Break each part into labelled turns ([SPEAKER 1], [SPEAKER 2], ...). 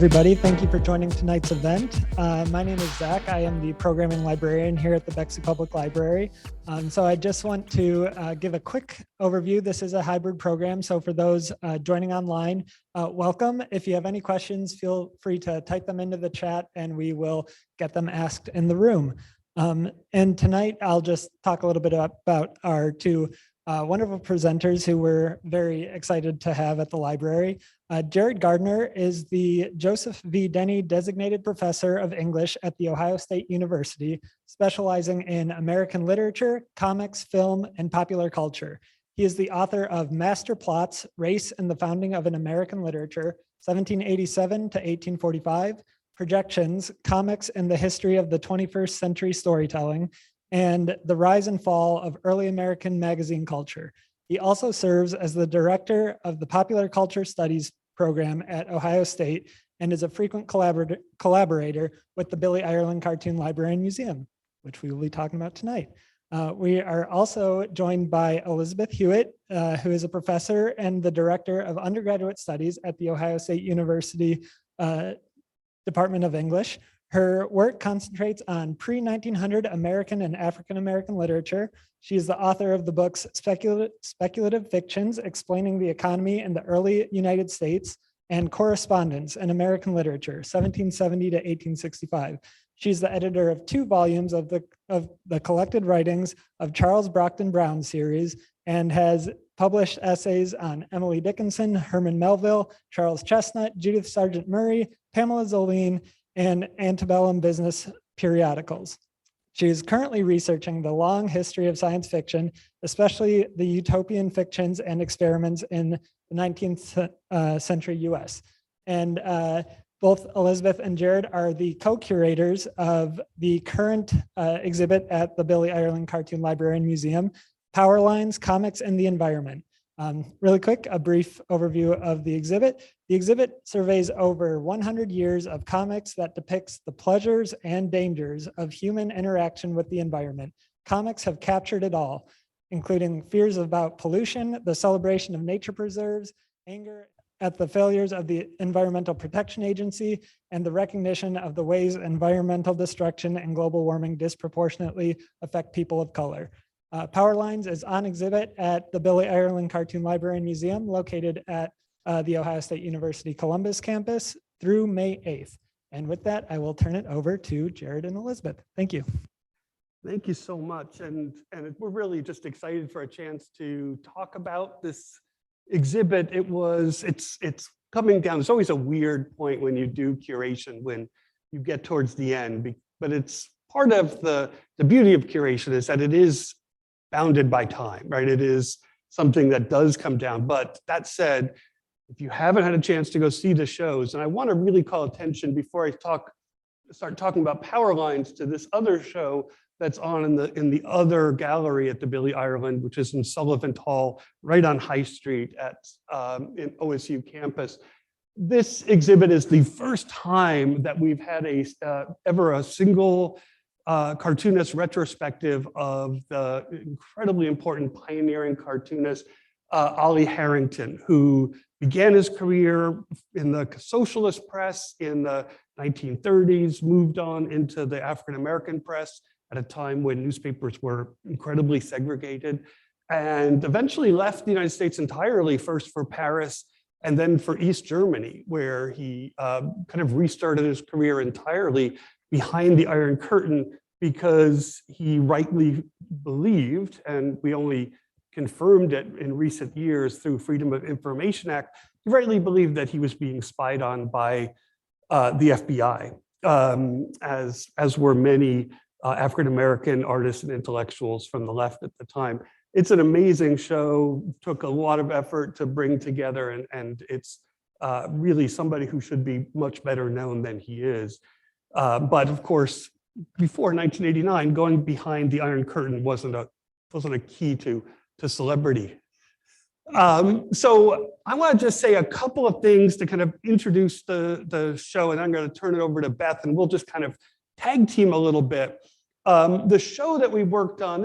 [SPEAKER 1] everybody. Thank you for joining tonight's event. My name is Zach. I am the programming librarian here at the Bexley Public Library. So I just want to give a quick overview. This is a hybrid program. So for those joining online, welcome. If you have any questions, feel free to type them into the chat and we will get them asked in the room. And tonight I'll just talk a little bit about our two wonderful presenters who we're very excited to have at the library. Jared Gardner is the Joseph V. Denney Designated Professor of English at The Ohio State University, specializing in American literature, comics, film, and popular culture. He is the author of Master Plots, Race and the Founding of an American Literature, 1787 to 1845, Projections, Comics and the History of the 21st Century Storytelling, and The Rise and Fall of Early American Magazine Culture. He also serves as the director of the Popular Culture Studies program at Ohio State and is a frequent collaborator with the Billy Ireland Cartoon Library and Museum, which we will be talking about tonight. We are also joined by Elizabeth Hewitt, who is a professor and the director of undergraduate studies at the Ohio State University Department of English. Her work concentrates on pre-1900 American and African-American literature. She is the author of the books Speculative Fictions, Explaining the Economy in the Early United States, and Correspondence in American Literature, 1770 to 1865. She's the editor of 2 volumes of the collected writings of Charles Brockden Brown series and has published essays on Emily Dickinson, Herman Melville, Charles Chestnut, Judith Sargent Murray, Pamela Zoline, and antebellum business periodicals. She is currently researching the long history of science fiction, especially the utopian fictions and experiments in the 19th century US. And both Elizabeth and Jared are the co-curators of the current exhibit at the Billy Ireland Cartoon Library and Museum, Power Lines, Comics and the Environment. Really quick, a brief overview of the exhibit. The exhibit surveys over 100 years of comics that depicts the pleasures and dangers of human interaction with the environment. Comics have captured it all, including fears about pollution, the celebration of nature preserves, anger at the failures of the Environmental Protection Agency, and the recognition of the ways environmental destruction and global warming disproportionately affect people of color. Power Lines is on exhibit at the Billy Ireland Cartoon Library and Museum located at the Ohio State University Columbus campus through May 8th. And with that, I will turn it over to Jared and Elizabeth. Thank you.
[SPEAKER 2] Thank you so much. And we're really just excited for a chance to talk about this exhibit. It's coming down. It's always a weird point when you do curation, when you get towards the end, but it's part of the beauty of curation is that it is bounded by time, right? It is something that does come down. But that said, if you haven't had a chance to go see the shows, and I want to really call attention before I start talking about Power Lines to this other show that's on in the other gallery at the Billy Ireland, which is in Sullivan Hall, right on High Street at in OSU campus. This exhibit is the first time that we've had ever a single cartoonist retrospective of the incredibly important pioneering cartoonist Ollie Harrington, who began his career in the socialist press in the 1930s, moved on into the African-American press at a time when newspapers were incredibly segregated, and eventually left the United States entirely, first for Paris and then for East Germany, where he kind of restarted his career entirely behind the Iron Curtain, because he rightly believed, and we only confirmed it in recent years through Freedom of Information Act, he rightly believed that he was being spied on by the FBI, as were many African-American artists and intellectuals from the left at the time. It's an amazing show, took a lot of effort to bring together, and it's really somebody who should be much better known than he is. But of course, before 1989, going behind the Iron Curtain wasn't a key to celebrity. So I want to just say a couple of things to kind of introduce the show, and I'm going to turn it over to Beth, and we'll just kind of tag team a little bit. The show that we worked on,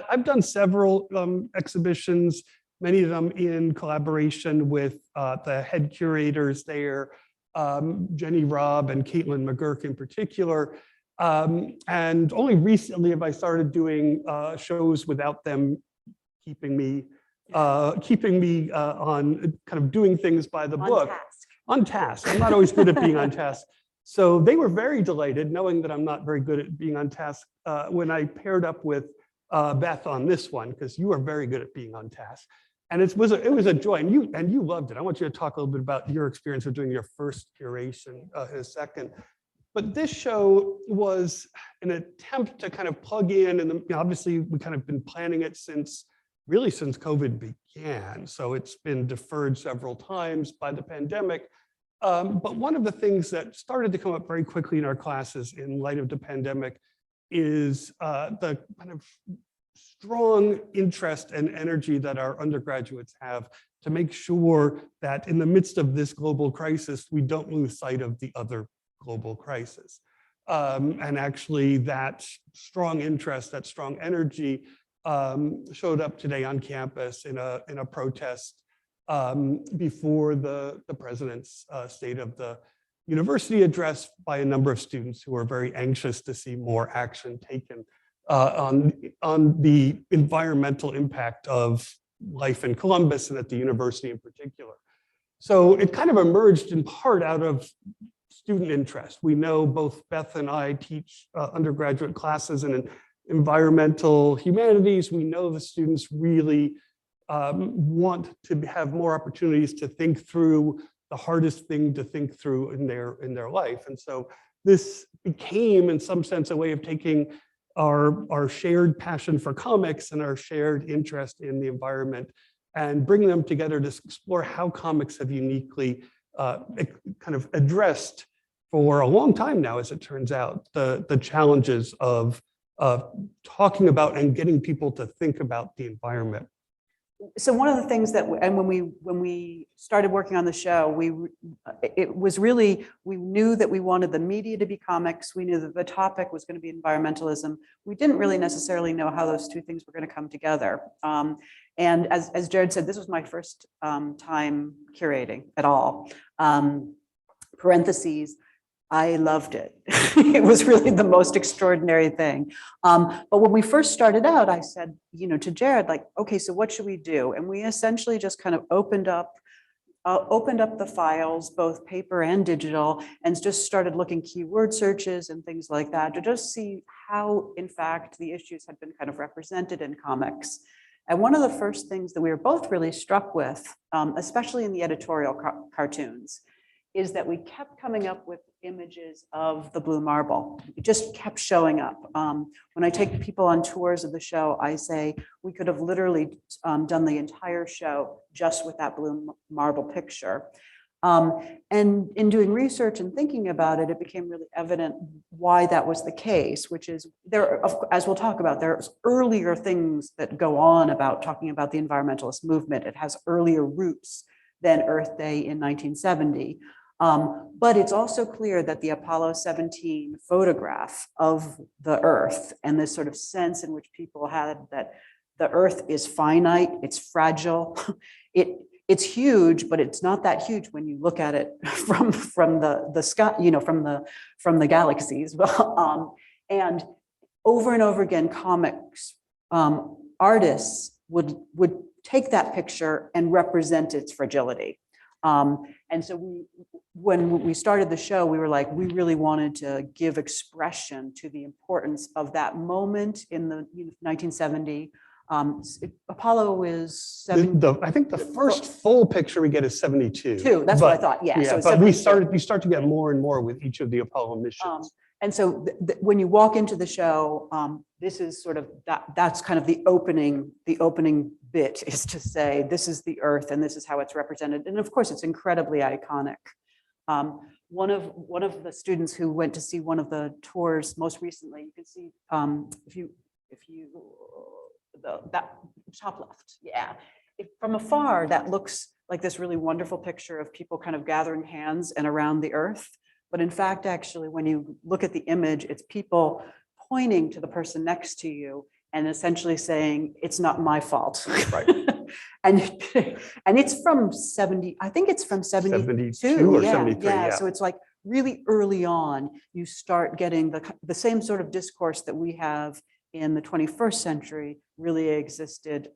[SPEAKER 2] I've done several exhibitions, many of them in collaboration with the head curators there, Jenny Robb and Caitlin McGurk in particular. And only recently have I started doing shows without them keeping me on kind of doing things by the book. On task. I'm not always good at being on task. So they were very delighted, knowing that I'm not very good at being on task, when I paired up with Beth on this one, because you are very good at being on task. And it was a joy, and you loved it. I want you to talk a little bit about your experience of doing your first curation in a second. But this show was an attempt to kind of plug in, and obviously we kind of been planning it since COVID began. So it's been deferred several times by the pandemic. But one of the things that started to come up very quickly in our classes in light of the pandemic is the kind of strong interest and energy that our undergraduates have to make sure that in the midst of this global crisis, we don't lose sight of the other global crisis. And actually that strong interest, that strong energy showed up today on campus in a protest before the president's State of the University address by a number of students who are very anxious to see more action taken on the environmental impact of life in Columbus and at the university in particular. So it kind of emerged in part out of student interest. We know both Beth and I teach undergraduate classes in environmental humanities. We know the students really want to have more opportunities to think through the hardest thing to think through in their life. And so this became, in some sense, a way of taking our shared passion for comics and our shared interest in the environment and bringing them together to explore how comics have uniquely kind of addressed for a long time now, as it turns out, the challenges of talking about and getting people to think about the environment.
[SPEAKER 3] So one of the things that, and when we started working on the show, we knew that we wanted the media to be comics. We knew that the topic was going to be environmentalism. We didn't really necessarily know how those two things were going to come together. And as Jared said, this was my first time curating at all. Parentheses, I loved it. It was really the most extraordinary thing. But when we first started out, I said, to Jared, like, okay, so what should we do? And we essentially just kind of opened up the files, both paper and digital, and just started looking keyword searches and things like that to just see how, in fact, the issues had been kind of represented in comics. And one of the first things that we were both really struck with, especially in the editorial cartoons, is that we kept coming up with images of the blue marble. It just kept showing up. When I take people on tours of the show, I say, we could have literally done the entire show just with that blue marble picture. And in doing research and thinking about it, it became really evident why that was the case, which is as we'll talk about, there's earlier things that go on about talking about the environmentalist movement. It has earlier roots than Earth Day in 1970. But it's also clear that the Apollo 17 photograph of the Earth and this sort of sense in which people had that the Earth is finite, it's fragile, it's huge, but it's not that huge when you look at it from the sky, from the galaxies. And over and over again, comics artists would take that picture and represent its fragility. And so when we started the show, we were like, we really wanted to give expression to the importance of that moment in the 1970. Apollo is 70.
[SPEAKER 2] I think the first full picture we get is 72.
[SPEAKER 3] That's what I thought. Yeah. So
[SPEAKER 2] but we start to get more and more with each of the Apollo missions.
[SPEAKER 3] And so when you walk into the show, this is sort of that's kind of the opening bit, is to say, this is the Earth and this is how it's represented. And of course, it's incredibly iconic. One of the students who went to see one of the tours most recently, you can see that top left, yeah. From afar, that looks like this really wonderful picture of people kind of gathering hands and around the Earth. But in fact, actually, when you look at the image, it's people pointing to the person next to you and essentially saying, it's not my fault.
[SPEAKER 2] Right.
[SPEAKER 3] And it's from 70, I think it's from 72.
[SPEAKER 2] 72 or
[SPEAKER 3] Yeah,
[SPEAKER 2] 73, yeah.
[SPEAKER 3] So it's like really early on, you start getting the same sort of discourse that we have in the 21st century really existed,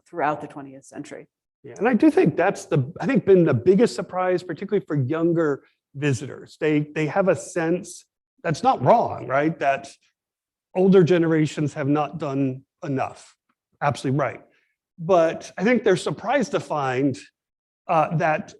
[SPEAKER 3] throughout the 20th century.
[SPEAKER 2] Yeah, and I do think that's been the biggest surprise, particularly for younger visitors. They have a sense that's not wrong, right? That older generations have not done enough. Absolutely right. But I think they're surprised to find that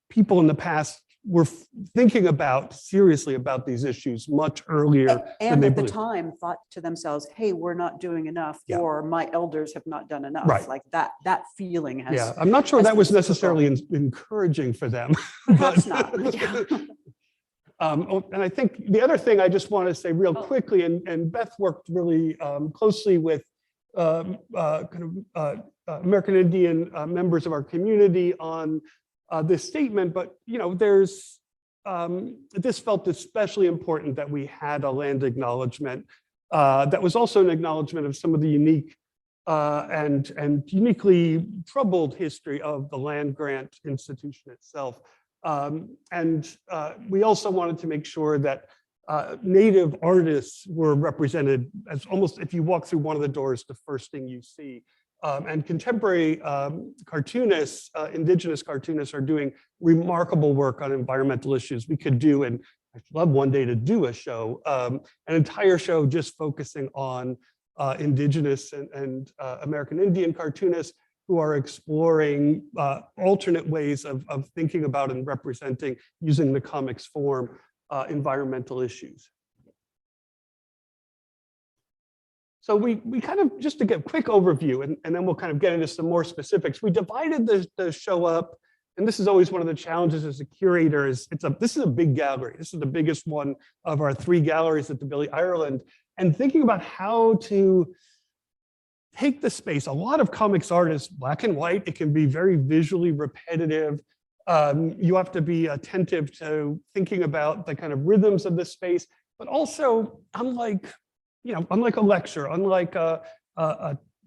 [SPEAKER 2] people in the past were thinking seriously about these issues much earlier than
[SPEAKER 3] And
[SPEAKER 2] they
[SPEAKER 3] at the
[SPEAKER 2] believed.
[SPEAKER 3] time thought to themselves, hey, we're not doing enough,
[SPEAKER 2] Yeah.
[SPEAKER 3] or my elders have not done enough.
[SPEAKER 2] Right.
[SPEAKER 3] Like that feeling has.
[SPEAKER 2] Yeah, I'm not sure
[SPEAKER 3] has
[SPEAKER 2] that was
[SPEAKER 3] been super
[SPEAKER 2] necessarily encouraging for them.
[SPEAKER 3] Perhaps
[SPEAKER 2] but-
[SPEAKER 3] not. Yeah.
[SPEAKER 2] And I think the other thing I just want to say real
[SPEAKER 3] Oh.
[SPEAKER 2] quickly, and Beth worked really closely with American Indian members of our community on this statement, but there's this felt especially important that we had a land acknowledgement that was also an acknowledgement of some of the unique and uniquely troubled history of the land grant institution itself. We also wanted to make sure that Native artists were represented as almost, if you walk through one of the doors, the first thing you see. And contemporary cartoonists, indigenous cartoonists, are doing remarkable work on environmental issues. We could do, and I'd love one day to do a show, an entire show just focusing on indigenous and American Indian cartoonists who are exploring alternate ways of thinking about and representing, using the comics form, environmental issues. So we kind of, just to give a quick overview, and then we'll kind of get into some more specifics. We divided the show up, and this is always one of the challenges as a curator. This is a big gallery. This is the biggest one of our 3 galleries at the Billy Ireland. And thinking about how to take the space. A lot of comics artists, black and white, it can be very visually repetitive. You have to be attentive to thinking about the kind of rhythms of the space, but also unlike a lecture, unlike a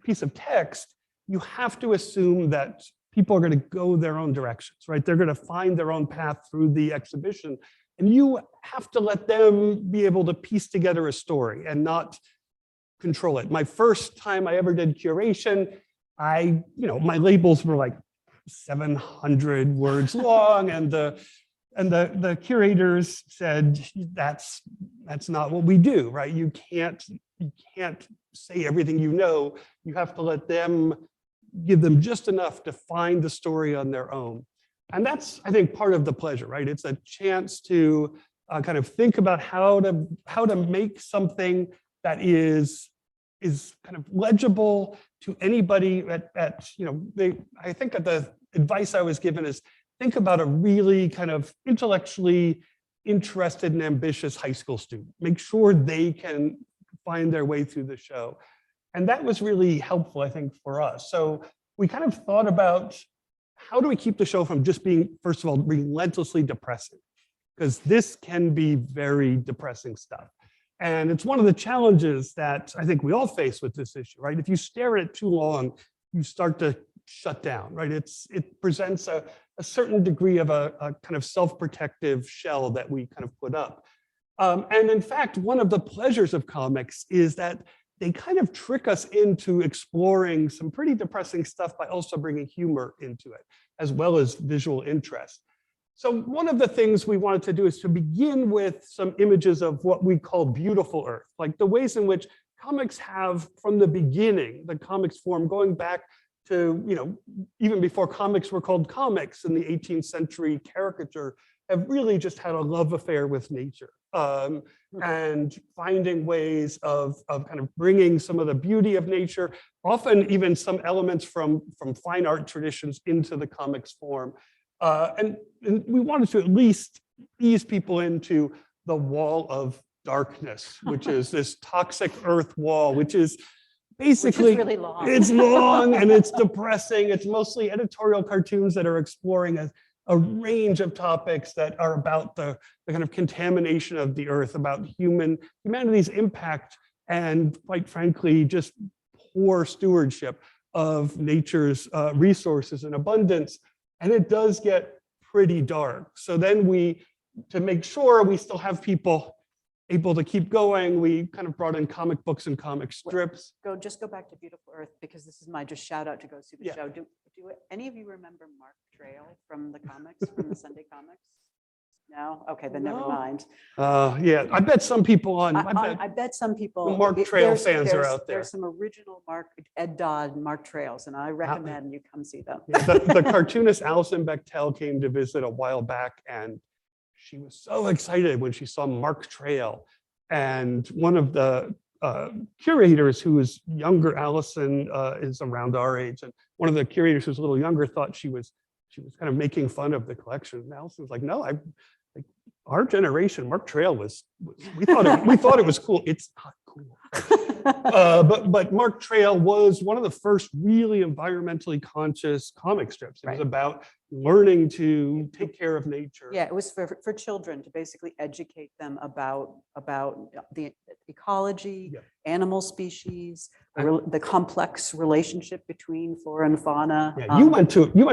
[SPEAKER 2] piece of text, you have to assume that people are going to go their own directions, right? They're going to find their own path through the exhibition. And you have to let them be able to piece together a story and not control it. My first time I ever did curation, my labels were like 700 words long, and the curators said, that's not what we do, right? You can't say everything you know. You have to let them, give them just enough to find the story on their own. And that's, I think, part of the pleasure, right? It's a chance to kind of think about how to make something that is kind of legible to anybody I think that the advice I was given is think about a really kind of intellectually interested and ambitious high school student. Make sure they can find their way through the show. And that was really helpful, I think, for us. So we kind of thought about how do we keep the show from just being, first of all, relentlessly depressing? Because this can be very depressing stuff. And it's one of the challenges that I think we all face with this issue, right? If you stare at it too long, you start to shut down, right? It presents a certain degree of a kind of self-protective shell that we kind of put up. And in fact, one of the pleasures of comics is that they kind of trick us into exploring some pretty depressing stuff by also bringing humor into it, as well as visual interest. So one of the things we wanted to do is to begin with some images of what we call beautiful Earth, like the ways in which comics have, from the beginning, the comics form going back to, even before comics were called comics in the 18th century, caricature have really just had a love affair with nature, and finding ways of kind of bringing some of the beauty of nature, often even some elements from fine art traditions into the comics form. And we wanted to at least ease people into the wall of darkness, which is this toxic Earth wall, which is basically,
[SPEAKER 3] really long.
[SPEAKER 2] It's long and it's depressing. It's mostly editorial cartoons that are exploring a range of topics that are about the kind of contamination of the Earth, about humanity's impact, and quite frankly, just poor stewardship of nature's resources and abundance. And it does get pretty dark. So then to make sure we still have people able to keep going, we kind of brought in comic books and comic strips.
[SPEAKER 3] Just go back to Beautiful Earth, because this is my just shout out to go see the show. Do any of you remember Mark Trail from the comics, from the Sunday comics? No? Okay, then never mind.
[SPEAKER 2] Yeah, I bet some people
[SPEAKER 3] I bet some people.
[SPEAKER 2] the Mark Trail fans are out there.
[SPEAKER 3] There's some original Ed Dodd Mark Trails, and I recommend you come see them.
[SPEAKER 2] The cartoonist Alison Bechtel came to visit a while back, and she was so excited when she saw Mark Trail. And one of the curators who was younger, Allison is around our age, and one of the curators who was a little younger thought she was kind of making fun of the collection. And Allison was like, no, our generation, Mark Trail we thought it was cool. It's not cool. But Mark Trail was one of the first really environmentally conscious comic strips. It was about learning to take care of nature.
[SPEAKER 3] Yeah, it was for children to basically educate them about the ecology, animal species, the complex relationship between flora and fauna.
[SPEAKER 2] Yeah, you went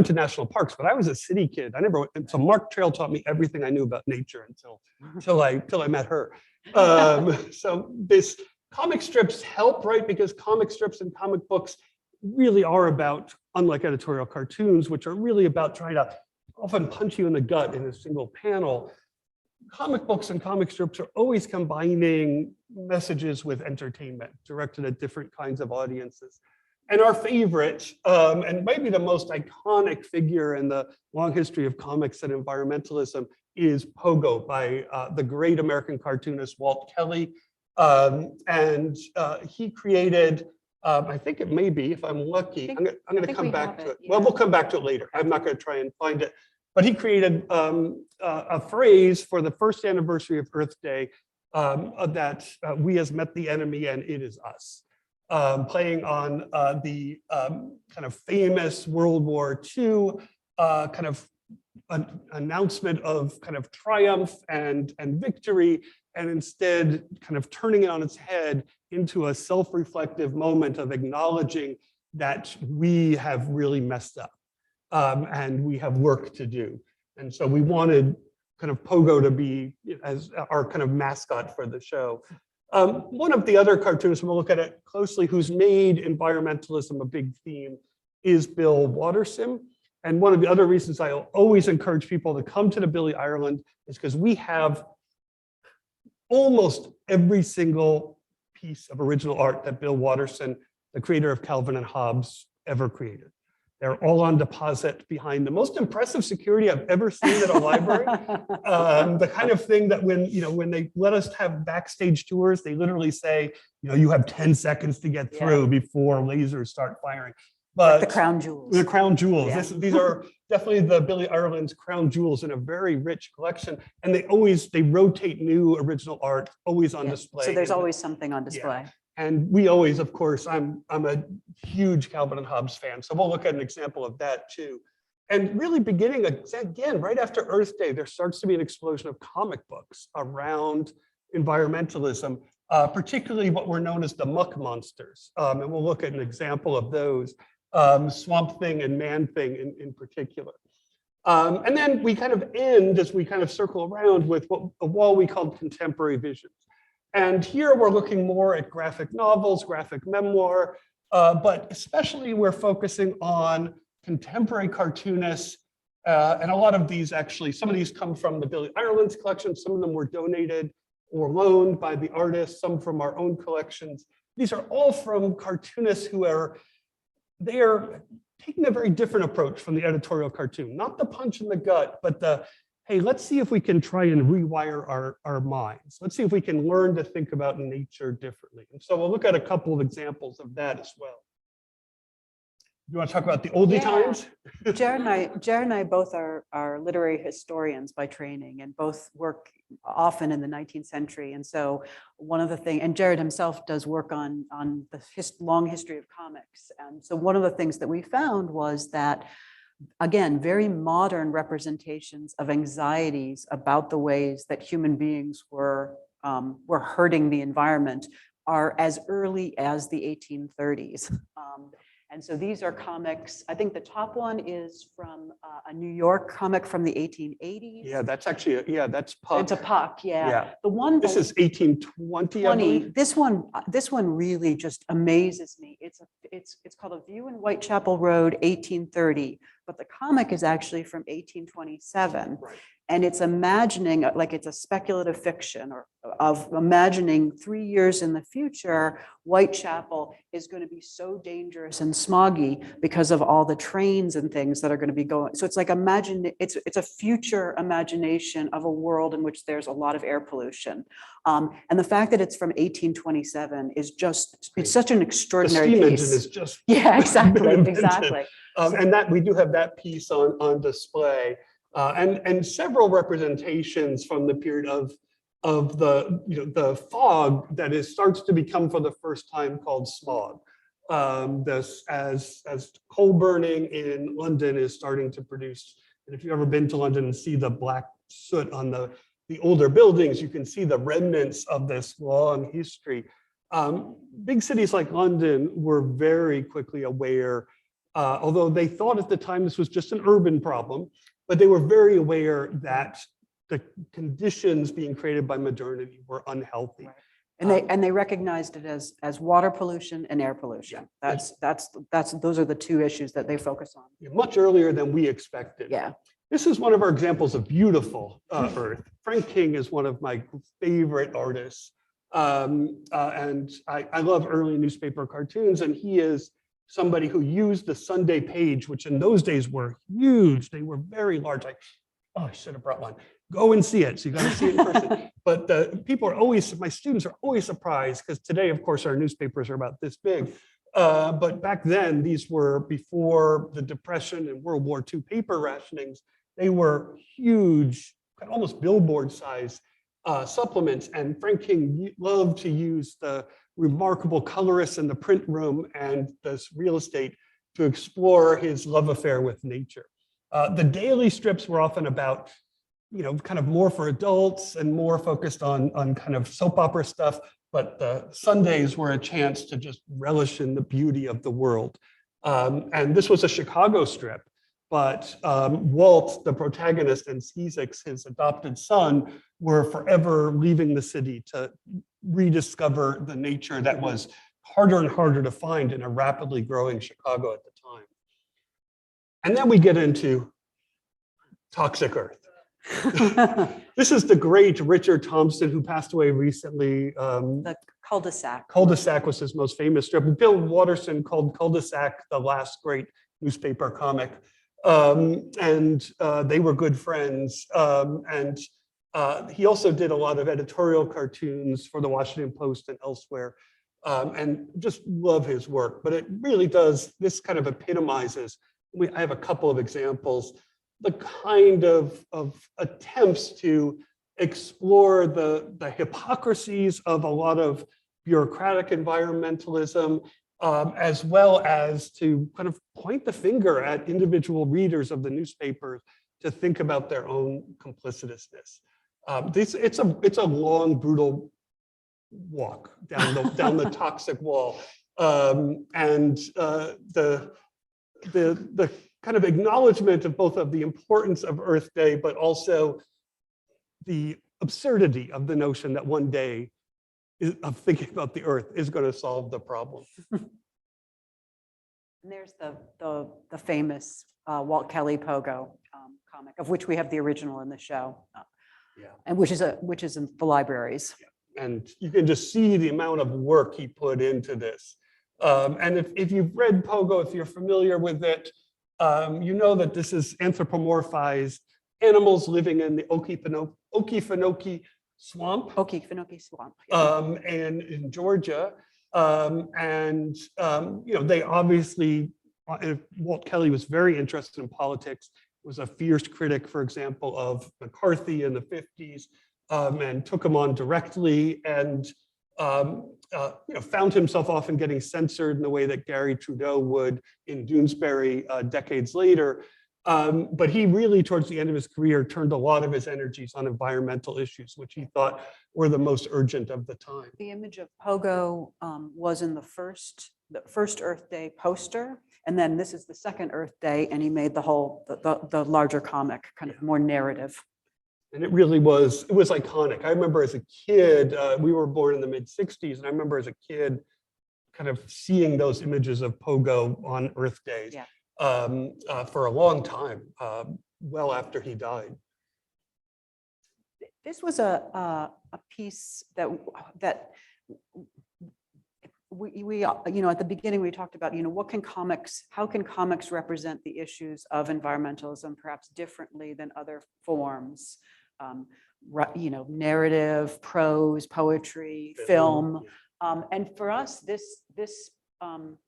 [SPEAKER 2] to national parks, but I was a city kid. So Mark Trail taught me everything I knew about nature until I met her. So this comic strips help, right? Because comic strips and comic books really are about, unlike editorial cartoons, which are really about trying to often punch you in the gut in a single panel. Comic books and comic strips are always combining messages with entertainment directed at different kinds of audiences. And our favorite, and maybe the most iconic figure in the long history of comics and environmentalism, is Pogo by the great American cartoonist Walt Kelly. And he created, I think it may be, if I'm lucky, I'm going to come back to it. Well, we'll come back to it later. I'm not going to try and find it. But he created a phrase for the first anniversary of Earth Day that we has met the enemy and it is us. Playing on the kind of famous World War II kind of an announcement of kind of triumph and victory, and instead kind of turning it on its head into a self-reflective moment of acknowledging that we have really messed up and we have work to do. And so we wanted kind of Pogo to be as our kind of mascot for the show. One of the other cartoonists, we'll look at it closely, who's made environmentalism a big theme is Bill Waterson. And one of the other reasons I always encourage people to come to the Billy Ireland is because we have almost every single piece of original art that Bill Waterson, the creator of Calvin and Hobbes, ever created. They're all on deposit behind the most impressive security I've ever seen at a library. The kind of thing that when they let us have backstage tours, they literally say, you have 10 seconds to get through before lasers start firing. But
[SPEAKER 3] like the crown jewels.
[SPEAKER 2] The crown jewels.
[SPEAKER 3] Yeah.
[SPEAKER 2] These are definitely the Billy Ireland's crown jewels in a very rich collection. And they rotate new original art, always on display.
[SPEAKER 3] So there's always something on display.
[SPEAKER 2] Yeah. And we always, of course, I'm a huge Calvin and Hobbes fan. So we'll look at an example of that too. And really beginning again, right after Earth Day, there starts to be an explosion of comic books around environmentalism, particularly what were known as the muck monsters. And we'll look at an example of those. Swamp Thing and Man Thing in particular. And then we kind of end as we kind of circle around with a wall we called contemporary visions. And here we're looking more at graphic novels, graphic memoir, but especially we're focusing on contemporary cartoonists. And a lot of these actually, some of these come from the Billy Ireland's collection, some of them were donated or loaned by the artists, some from our own collections. These are all from cartoonists who are taking a very different approach from the editorial cartoon, not the punch in the gut, but hey, let's see if we can try and rewire our minds. Let's see if we can learn to think about nature differently. And so we'll look at a couple of examples of that as well. You want to talk about the oldie times?
[SPEAKER 3] Jared and I both are literary historians by training and both work often in the 19th century. And so one of the things, and Jared himself does work on the long history of comics. And so one of the things that we found was that, again, very modern representations of anxieties about the ways that human beings were hurting the environment are as early as the 1830s. And so these are comics. I think the top one is from a New York comic from the 1880s.
[SPEAKER 2] Yeah, that's actually, that's Puck.
[SPEAKER 3] It's a Puck, yeah.
[SPEAKER 2] Yeah.
[SPEAKER 3] The one
[SPEAKER 2] This is 1820, I believe.
[SPEAKER 3] This one really just amazes me. It's called A View in Whitechapel Road, 1830, but the comic is actually from 1827.
[SPEAKER 2] Right.
[SPEAKER 3] And it's imagining, like it's a speculative fiction or of imagining 3 years in the future, Whitechapel is going to be so dangerous and smoggy because of all the trains and things that are going to be going. So it's like it's a future imagination of a world in which there's a lot of air pollution. And the fact that it's from 1827 is just, it's such an extraordinary
[SPEAKER 2] The steam
[SPEAKER 3] piece.
[SPEAKER 2] engine is just
[SPEAKER 3] Yeah, exactly,
[SPEAKER 2] invented.
[SPEAKER 3] exactly.
[SPEAKER 2] And that we do have that piece on display. And several representations from the period of the fog that starts to become for the first time called smog. This as coal burning in London is starting to produce. And if you've ever been to London and see the black soot on the older buildings, you can see the remnants of this long history. Big cities like London were very quickly aware, although they thought at the time this was just an urban problem. But they were very aware that the conditions being created by modernity were unhealthy.
[SPEAKER 3] Right. And they recognized it as water pollution and air pollution. Those are the two issues that they focus on.
[SPEAKER 2] Much earlier than we expected.
[SPEAKER 3] Yeah.
[SPEAKER 2] This is one of our examples of beautiful Earth. Frank King is one of my favorite artists. And I love early newspaper cartoons, and he is somebody who used the Sunday page, which in those days were huge. They were very large. I should have brought one. Go and see it. So you got to see it in person. But my students are always surprised because today, of course, our newspapers are about this big. But back then, these were before the Depression and World War II paper rationings. They were huge, almost billboard size supplements. And Frank King loved to use the remarkable colorists in the print room and this real estate to explore his love affair with nature. The daily strips were often about, kind of more for adults and more focused on kind of soap opera stuff, but the Sundays were a chance to just relish in the beauty of the world. And this was a Chicago strip, but Walt, the protagonist, and Skeezix, his adopted son, were forever leaving the city to rediscover the nature that was harder and harder to find in a rapidly growing Chicago at the time. And then we get into Toxic Earth. This is the great Richard Thompson, who passed away recently.
[SPEAKER 3] The cul-de-sac.
[SPEAKER 2] Cul-de-sac was his most famous strip. Bill Waterson called Cul-de-sac the last great newspaper comic. And they were good friends. And he also did a lot of editorial cartoons for the Washington Post and elsewhere. And just love his work. But it really does, this kind of epitomizes, I have a couple of examples, the kind of attempts to explore the hypocrisies of a lot of bureaucratic environmentalism, as well as to kind of point the finger at individual readers of the newspapers to think about their own complicitousness. It's a long, brutal walk down the toxic wall, and the kind of acknowledgement of both of the importance of Earth Day, but also the absurdity of the notion that one day of thinking about the Earth is going to solve the problem.
[SPEAKER 3] And there's the famous Walt Kelly Pogo comic, of which we have the original in the show, and which is in the libraries.
[SPEAKER 2] Yeah. And you can just see the amount of work he put into this. And if you've read Pogo, if you're familiar with it, you know that this is anthropomorphized animals living in the Okefenokee swamp.
[SPEAKER 3] Okefenokee swamp.
[SPEAKER 2] And in Georgia. They obviously, Walt Kelly was very interested in politics, was a fierce critic, for example, of McCarthy in the 50s, and took him on directly, and found himself often getting censored in the way that Gary Trudeau would in Doonesbury decades later. But he really, towards the end of his career, turned a lot of his energies on environmental issues, which he thought were the most urgent of the time.
[SPEAKER 3] The image of Pogo was in the first Earth Day poster, and then this is the second Earth Day, and he made the larger comic, kind of more narrative.
[SPEAKER 2] And it really was, it was iconic. I remember as a kid, we were born in the mid-60s, and I remember as a kid kind of seeing those images of Pogo on Earth Days for a long time, well after he died.
[SPEAKER 3] This was a piece that we at the beginning we talked about, how can comics represent the issues of environmentalism perhaps differently than other forms, narrative, prose, poetry, film. And for us, this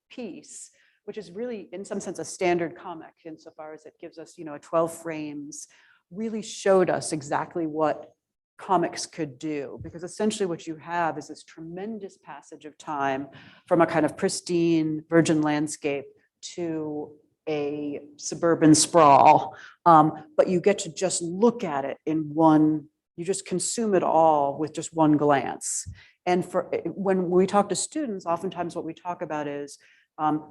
[SPEAKER 3] piece, which is really in some sense a standard comic insofar as it gives us 12 frames, really showed us exactly what comics could do, because essentially what you have is this tremendous passage of time from a kind of pristine virgin landscape to a suburban sprawl, but you get to just look at it in one, you just consume it all with just one glance. And when we talk to students, oftentimes what we talk about is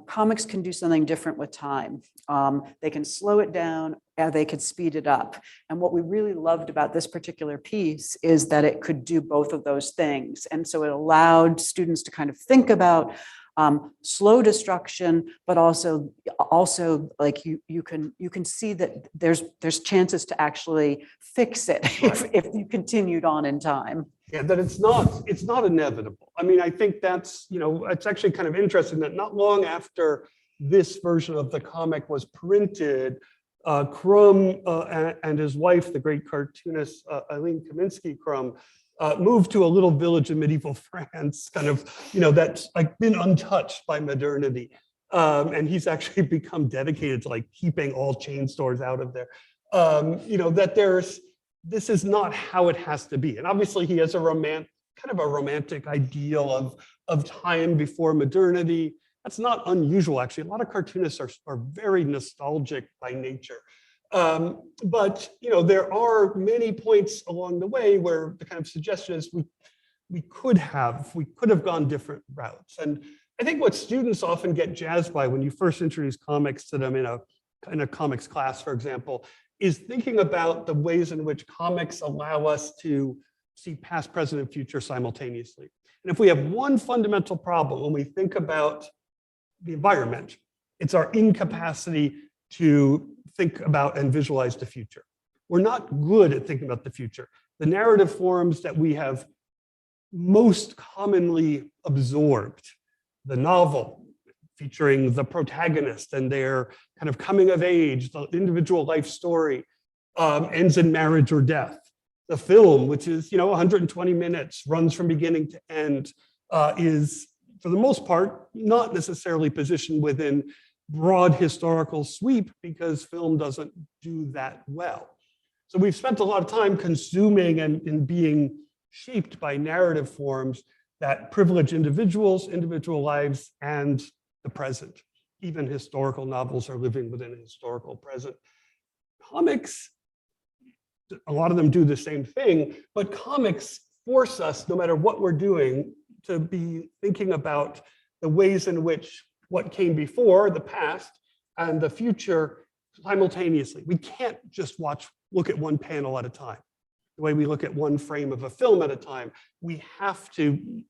[SPEAKER 3] comics can do something different with time. They can slow it down, and they could speed it up. And what we really loved about this particular piece is that it could do both of those things. And so it allowed students to kind of think about slow destruction, but also like you can see that there's chances to actually fix it if you continued on in time.
[SPEAKER 2] Yeah, that it's not inevitable. I mean, I think that's, it's actually kind of interesting that not long after this version of the comic was printed, Crumb and his wife, the great cartoonist Eileen Kaminsky-Crumb, moved to a little village in medieval France, kind of, that's like been untouched by modernity. And he's actually become dedicated to like keeping all chain stores out of there. That this is not how it has to be. And obviously he has a romantic ideal of time before modernity. That's not unusual, actually. A lot of cartoonists are very nostalgic by nature. But there are many points along the way where the kind of suggestion is we could have gone different routes. And I think what students often get jazzed by when you first introduce comics to them in a comics class, for example, is thinking about the ways in which comics allow us to see past, present, and future simultaneously. And if we have one fundamental problem when we think about the environment, it's our incapacity to think about and visualize the future. We're not good at thinking about the future. The narrative forms that we have most commonly absorbed, the novel, featuring the protagonist and their kind of coming of age, the individual life story, ends in marriage or death. The film, which is 120 minutes, runs from beginning to end, is for the most part not necessarily positioned within broad historical sweep because film doesn't do that well. So we've spent a lot of time consuming and being shaped by narrative forms that privilege individuals, individual lives, and the present. Even historical novels are living within a historical present. Comics, a lot of them do the same thing, but comics force us, no matter what we're doing, to be thinking about the ways in which what came before, the past, and the future simultaneously. We can't just look at one panel at a time. The way we look at one frame of a film at a time, we have to,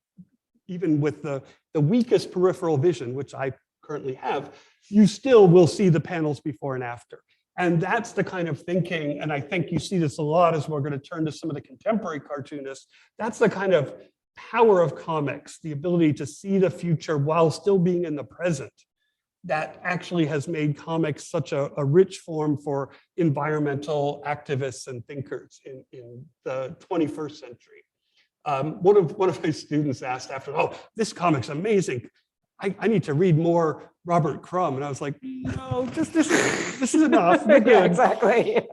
[SPEAKER 2] even with the weakest peripheral vision, which I currently have, you still will see the panels before and after. And that's the kind of thinking, and I think you see this a lot as we're going to turn to some of the contemporary cartoonists, that's the kind of power of comics, the ability to see the future while still being in the present, that actually has made comics such a rich form for environmental activists and thinkers in the 21st century. One of my students asked after, "Oh, this comic's amazing. I need to read more Robert Crumb." And I was like, "No, just this is enough. You're good.
[SPEAKER 3] Yeah, exactly.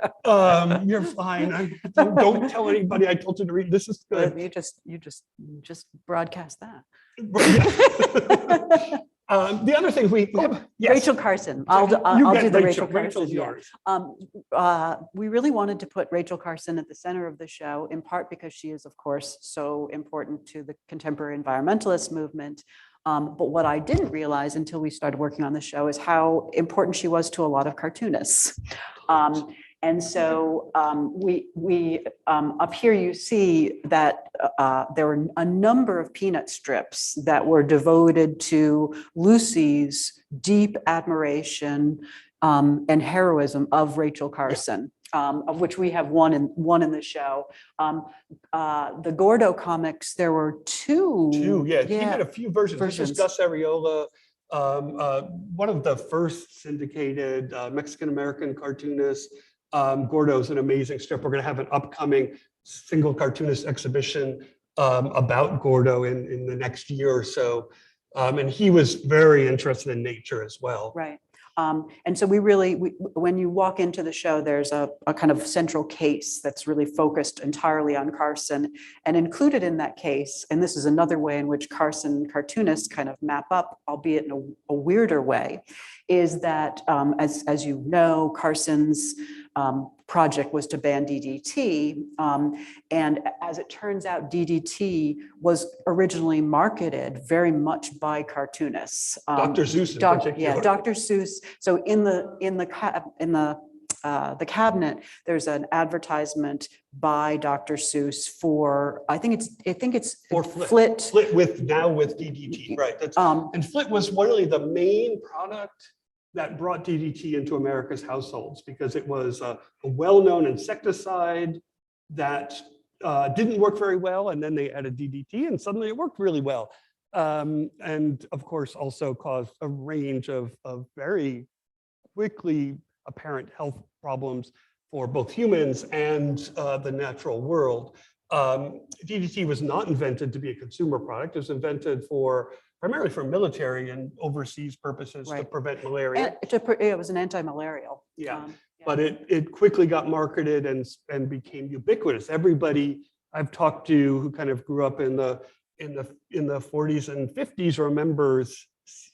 [SPEAKER 2] You're fine. Don't tell anybody I told you to read. This is good."
[SPEAKER 3] You just broadcast that.
[SPEAKER 2] The other thing we have, yes.
[SPEAKER 3] Rachel Carson.
[SPEAKER 2] You
[SPEAKER 3] I'll
[SPEAKER 2] get
[SPEAKER 3] do the Rachel
[SPEAKER 2] Rachel's
[SPEAKER 3] Carson. Yeah.
[SPEAKER 2] yours.
[SPEAKER 3] We really wanted to put Rachel Carson at the center of the show, in part because she is, of course, so important to the contemporary environmentalist movement. But what I didn't realize until we started working on the show is how important she was to a lot of cartoonists. And so up here you see that there were a number of peanut strips that were devoted to Lucy's deep admiration and heroism of Rachel Carson, of which we have one in the show. The Gordo comics, there were two.
[SPEAKER 2] Yeah, he did a few versions. This is Gus Arriola, one of the first syndicated Mexican-American cartoonists. Gordo's an amazing strip. We're going to have an upcoming single cartoonist exhibition about Gordo in the next year or so. And he was very interested in nature as well.
[SPEAKER 3] Right. And so when you walk into the show, there's a kind of central case that's really focused entirely on Carson, and included in that case, and this is another way in which Carson cartoonists kind of map up, albeit in a weirder way, is that as you know, Carson's project was to ban DDT. And as it turns out, DDT was originally marketed very much by cartoonists.
[SPEAKER 2] Dr. Seuss in particular.
[SPEAKER 3] Yeah, Dr. Seuss. So in the cabinet, there's an advertisement by Dr. Seuss for, I think it's
[SPEAKER 2] for
[SPEAKER 3] Flit.
[SPEAKER 2] Flit with DDT, right? And Flit was really the main product that brought DDT into America's households, because it was a well-known insecticide that didn't work very well, and then they added DDT, and suddenly it worked really well. And of course, also caused a range of very quickly apparent health problems for both humans and the natural world. DDT was not invented to be a consumer product. It was invented primarily for military and overseas purposes, right, to prevent malaria.
[SPEAKER 3] It was an anti-malarial.
[SPEAKER 2] Yeah, but it quickly got marketed and became ubiquitous. Everybody I've talked to who kind of grew up in the 40s and 50s remembers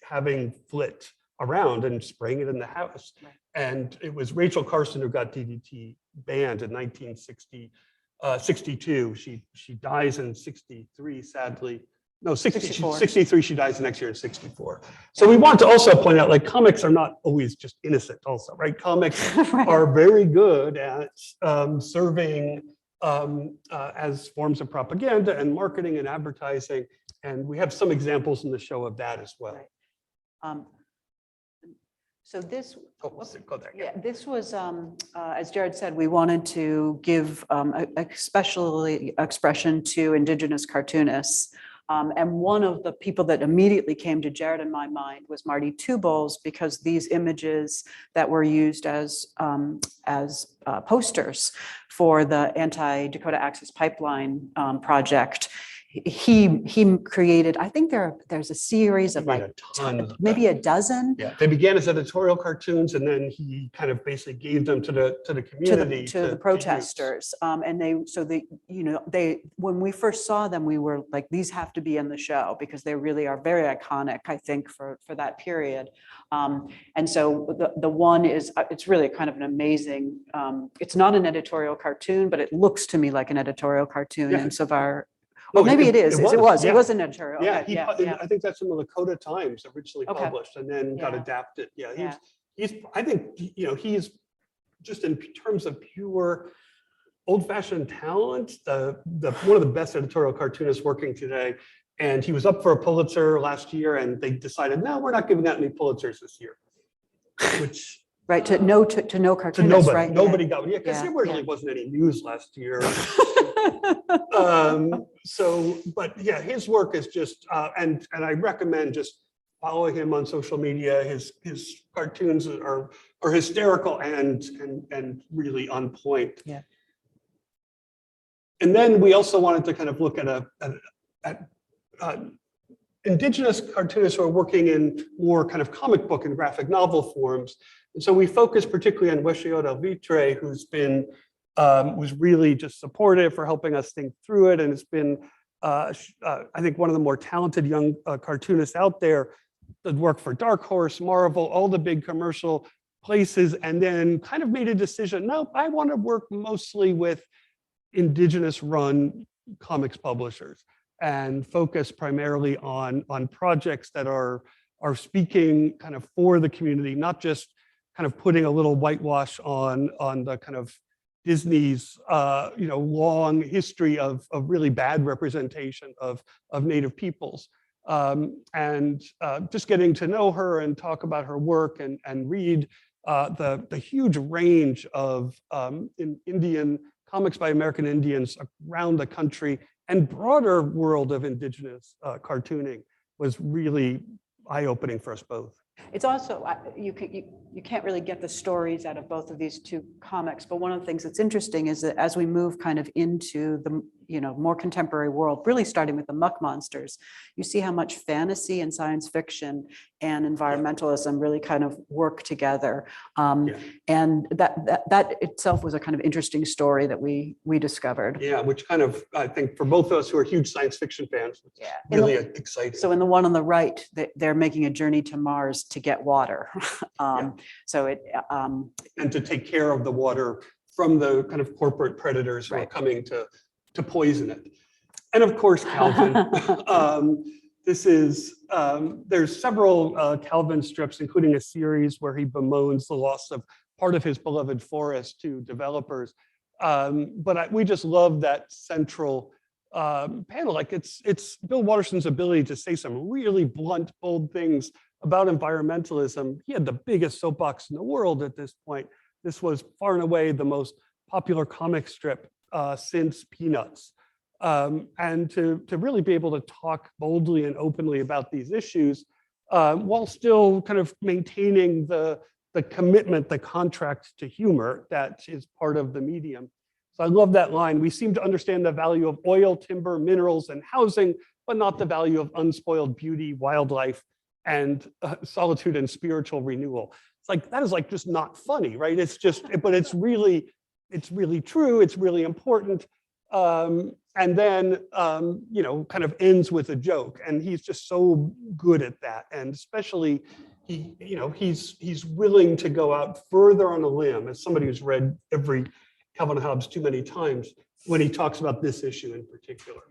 [SPEAKER 2] having Flit around and spraying it in the house. Right. And it was Rachel Carson who got DDT banned in 1962. She dies in 63, sadly. No, 63, she dies the next year in 64. So we want to also point out, like, comics are not always just innocent also, right? Comics right, are very good at serving as forms of propaganda and marketing and advertising. And we have some examples in the show of that as well.
[SPEAKER 3] Right. So this,
[SPEAKER 2] go there.
[SPEAKER 3] Yeah, this was, as Jared said, we wanted to give especially expression to Indigenous cartoonists. And one of the people that immediately came to Jared in my mind was Marty Two Bowls, because these images that were used as posters for the Anti-Dakota Access Pipeline project, he created, I think there's a series of like maybe a dozen.
[SPEAKER 2] Yeah, they began as editorial cartoons, and then he kind of basically gave them to the community,
[SPEAKER 3] to the protesters. And when we first saw them, we were like, these have to be in the show, because they really are very iconic, I think, for that period. And so the one is, it's really kind of an amazing, it's not an editorial cartoon, but it looks to me like an editorial cartoon. And so far, well, maybe it is. It was an editorial.
[SPEAKER 2] Yeah, I think that's in the Lakota Times originally published, and then got adapted. Yeah, he's. I think he's just in terms of pure old-fashioned talent, one of the best editorial cartoonists working today. And he was up for a Pulitzer last year, and they decided, no, we're not giving out any Pulitzers this year. Which.
[SPEAKER 3] Right, to no cartoonists,
[SPEAKER 2] nobody,
[SPEAKER 3] right?
[SPEAKER 2] Nobody got one. Yeah, because there really wasn't any news last year. But yeah, his work is just, and I recommend just following him on social media. His cartoons are hysterical and really on point.
[SPEAKER 3] Yeah.
[SPEAKER 2] And then we also wanted to kind of look at Indigenous cartoonists who are working in more kind of comic book and graphic novel forms. And so we focused particularly on Weshiot Alvitre, who's been was really just supportive for helping us think through it, and has been I think one of the more talented young cartoonists out there. the work for Dark Horse, Marvel, all the big commercial places, and then kind of made a decision, no, I want to work mostly with indigenous run comics publishers and focus primarily on projects that are speaking kind of for the community, not just kind of putting a little whitewash on the kind of Disney's long history of really bad representation of Native peoples. And just getting to know her and talk about her work and read the huge range of Indian comics by American Indians around the country and broader world of indigenous cartooning was really eye-opening for us both.
[SPEAKER 3] It's also, you can't really get the stories out of both of these two comics, but one of the things that's interesting is that as we move kind of into the more contemporary world, really starting with the Muck Monsters, you see how much fantasy and science fiction and environmentalism really kind of work together. And that itself was a kind of interesting story that we discovered.
[SPEAKER 2] Yeah, which kind of, I think for both of us who are huge science fiction fans, really exciting.
[SPEAKER 3] So in the one on the right, they're making a journey to Mars to get water. So it
[SPEAKER 2] and to take care of the water from the kind of corporate predators who are coming to poison it. And of course, Calvin. There's several Calvin strips, including a series where he bemoans the loss of part of his beloved forest to developers. But we just love that central panel. Like it's Bill Waterson's ability to say some really blunt, bold things about environmentalism. He had the biggest soapbox in the world at this point. This was far and away the most popular comic strip since Peanuts. And to really be able to talk boldly and openly about these issues while still kind of maintaining the commitment, the contract to humor that is part of the medium. So I love that line. We seem to understand the value of oil, timber, minerals, and housing, but not the value of unspoiled beauty, wildlife, and solitude and spiritual renewal. It's like, that is like just not funny, right? It's just, but it's really true. It's really important. And then, kind of ends with a joke. And he's just so good at that. And especially, he's willing to go out further on a limb, as somebody who's read every Calvin and Hobbes too many times, when he talks about this issue in particular.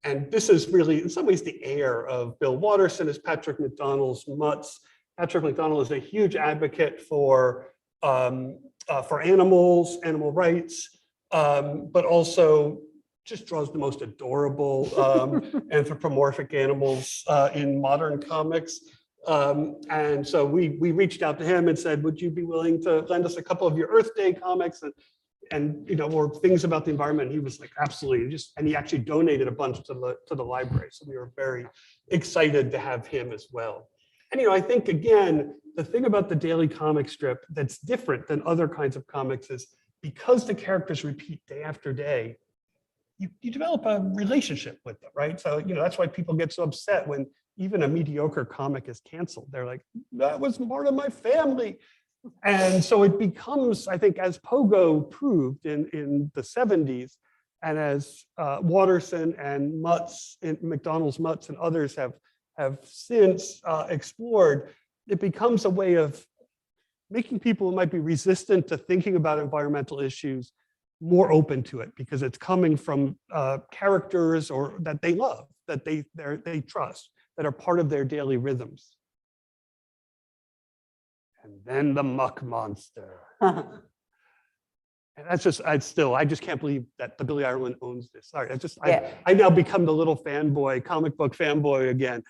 [SPEAKER 2] And this is really, in some ways, the heir of Bill Waterson as Patrick McDonnell's Mutts. Patrick McDonnell is a huge advocate for animals, animal rights, but also just draws the most adorable anthropomorphic animals in modern comics. And so we reached out to him and said, would you be willing to lend us a couple of your Earth Day comics or things about the environment? And he was like, absolutely. And he actually donated a bunch to the library. So we were very excited to have him as well. And I think, again, the thing about the daily comic strip that's different than other kinds of comics is because the characters repeat day after day, you develop a relationship with them, right? So, that's why people get so upset when even a mediocre comic is canceled. They're like, that was part of my family. And so it becomes, I think, as Pogo proved in the 70s, and as Waterson and McDonnell's Mutts and others have since explored, it becomes a way of making people who might be resistant to thinking about environmental issues more open to it, because it's coming from characters or that they love, that they trust, that are part of their daily rhythms. And then the Muck Monster. And that's just, I just can't believe that the Billy Ireland owns this. Sorry, I now become the little fanboy, comic book fanboy again.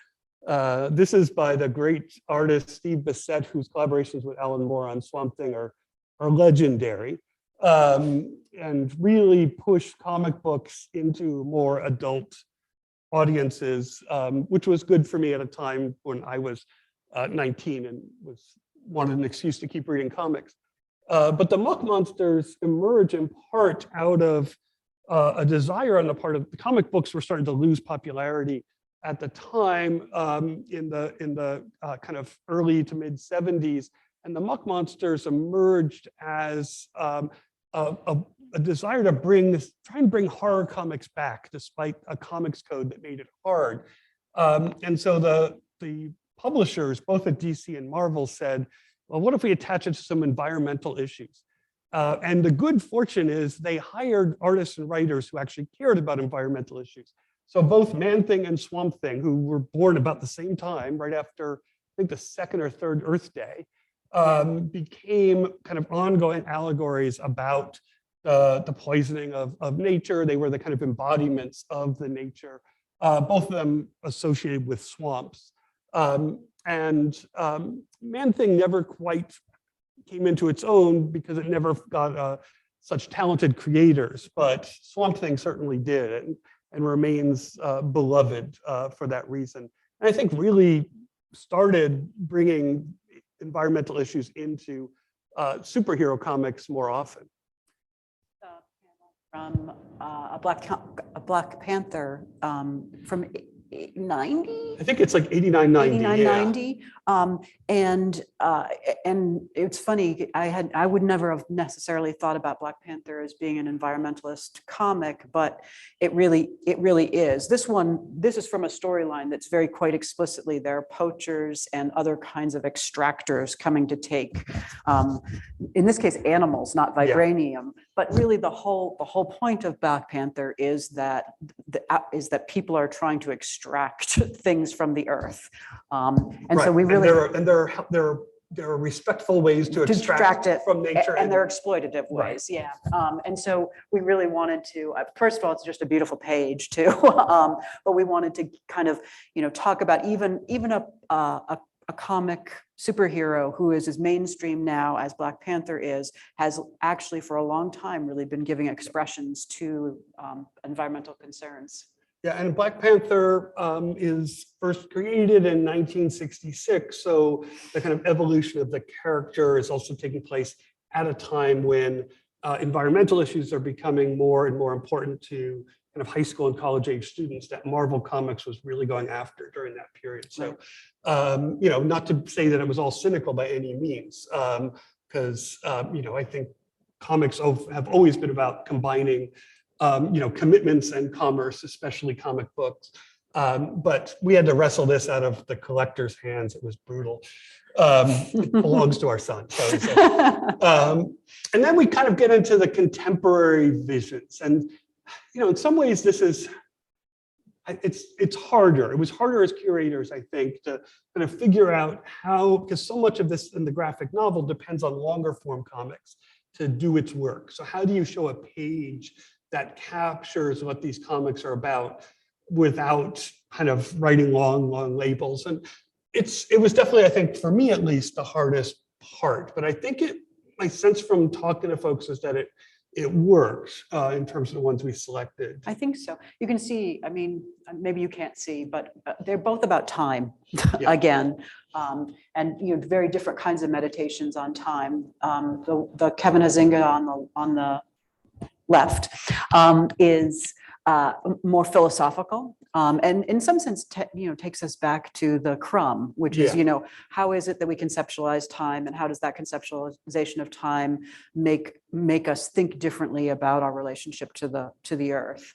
[SPEAKER 2] This is by the great artist Steve Bessette, whose collaborations with Alan Moore on Swamp Thing are legendary, and really push comic books into more adult audiences, which was good for me at a time when I was 19 and wanted an excuse to keep reading comics. But the Muck Monsters emerge in part out of a desire on the part of the comic books were starting to lose popularity at the time in the kind of early to mid 70s. And the Muck Monsters emerged as a a desire to try and bring horror comics back, despite a comics code that made it hard. And so the publishers, both at DC and Marvel, said, well, what if we attach it to some environmental issues? And the good fortune is they hired artists and writers who actually cared about environmental issues. So both Man-Thing and Swamp Thing, who were born about the same time, right after, I think, the second or third Earth Day, became kind of ongoing allegories about the poisoning of nature. They were the kind of embodiments of the nature, both of them associated with swamps. Man-Thing never quite came into its own because it never got such talented creators, but Swamp Thing certainly did, and remains beloved for that reason. And I think really started bringing environmental issues into superhero comics more often.
[SPEAKER 3] From a Black Panther from 90?
[SPEAKER 2] I think it's like 89, 90.
[SPEAKER 3] 89,
[SPEAKER 2] yeah.
[SPEAKER 3] 90. And it's funny, I would never have necessarily thought about Black Panther as being an environmentalist comic, but it really is. This is from a storyline that's very quite explicitly, there are poachers and other kinds of extractors coming to take, in this case, animals, not vibranium. But really the whole point of Black Panther is that people are trying to extract things from the earth. And so we really,
[SPEAKER 2] there are respectful ways to extract it from nature,
[SPEAKER 3] and they're exploitative ways. Right. Yeah. And so we really wanted to, first of all, it's just a beautiful page too. But we wanted to kind of, talk about even a comic superhero who is as mainstream now as Black Panther has actually for a long time really been giving expressions to environmental concerns.
[SPEAKER 2] Yeah, and Black Panther is first created in 1966, so the kind of evolution of the character is also taking place at a time when environmental issues are becoming more and more important to kind of high school and college age students that Marvel Comics was really going after during that period. So, not to say that it was all cynical by any means, because, I think comics have always been about combining commitments and commerce, especially comic books. But we had to wrestle this out of the collector's hands. It was brutal. It belongs to our son. And then we kind of get into the contemporary visions. And, in some ways, it's harder. It was harder as curators, I think, to kind of figure out how, because so much of this in the graphic novel depends on longer form comics to do its work. So how do you show a page that captures what these comics are about without kind of writing long labels? And it was definitely, I think, for me at least, the hardest part. But I think my sense from talking to folks is that it works in terms of the ones we selected.
[SPEAKER 3] I think so. You can see, maybe you can't see, but they're both about time again. And very different kinds of meditations on time. The Kevin Hazinga on the left is more philosophical, and in some sense, takes us back to the crumb, which is, how is it that we conceptualize time, and how does that conceptualization of time make us think differently about our relationship to the earth?